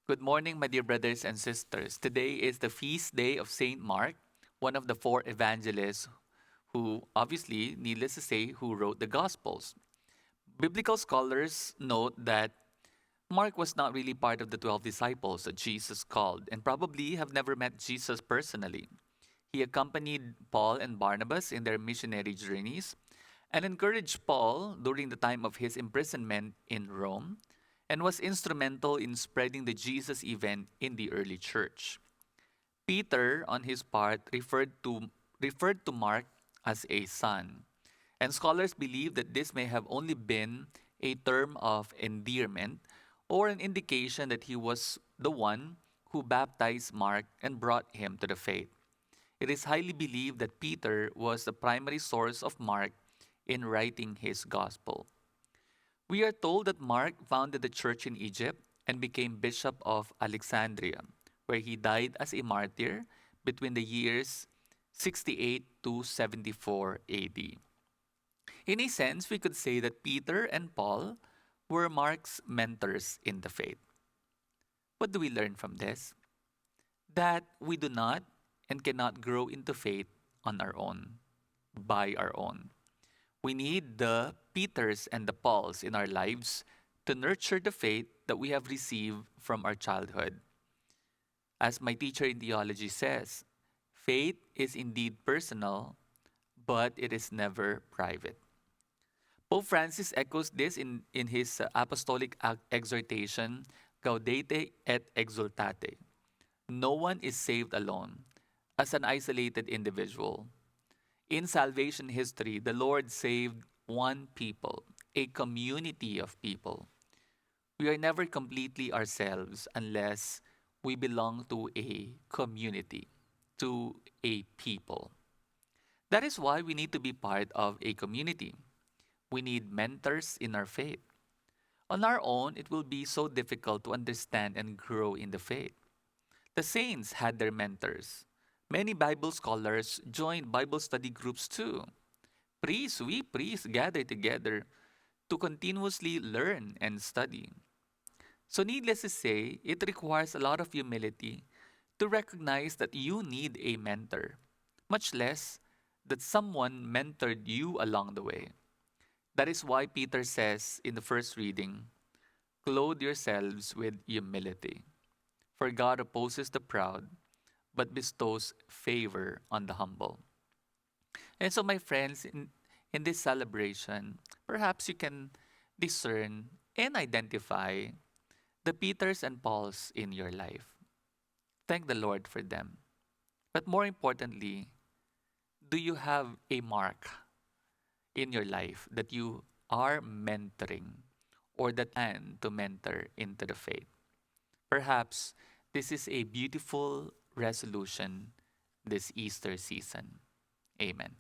Good morning, my dear brothers and sisters. Today is the feast day of Saint Mark, one of the four evangelists who, obviously, needless to say, who wrote the Gospels. Biblical scholars note that Mark was not really part of the 12 disciples that Jesus called and probably have never met Jesus personally. He accompanied Paul and Barnabas in their missionary journeys and encouraged Paul during the time of his imprisonment in Rome and was instrumental in spreading the Jesus event in the early church. Peter, on his part, referred to Mark as a son, and scholars believe that this may have only been a term of endearment or an indication that he was the one who baptized Mark and brought him to the faith. It is highly believed that Peter was the primary source of Mark in writing his gospel. We are told that Mark founded the church in Egypt and became bishop of Alexandria, where he died as a martyr between the years 68 to 74 AD. In a sense, we could say that Peter and Paul were Mark's mentors in the faith. What do we learn from this? That we do not and cannot grow into faith on our own, by our own. We need the Peters and the Pauls in our lives to nurture the faith that we have received from our childhood. As my teacher in theology says, faith is indeed personal, but it is never private. Pope Francis echoes this in his apostolic exhortation, Gaudete et Exultate. No one is saved alone, as an isolated individual. In salvation history, the Lord saved one people, a community of people. We are never completely ourselves unless we belong to a community, to a people. That is why we need to be part of a community. We need mentors in our faith. On our own, it will be so difficult to understand and grow in the faith. The saints had their mentors. Many Bible scholars joined Bible study groups too. We priests gather together to continuously learn and study. So, needless to say, it requires a lot of humility to recognize that you need a mentor, much less that someone mentored you along the way. That is why Peter says in the first reading, clothe yourselves with humility. For God opposes the proud, but bestows favor on the humble. And so, my friends, in this celebration, perhaps you can discern and identify the Peters and Pauls in your life. Thank the Lord for them. But more importantly, do you have a mark in your life that you are mentoring or that plan to mentor into the faith? Perhaps this is a beautiful resolution this Easter season. Amen.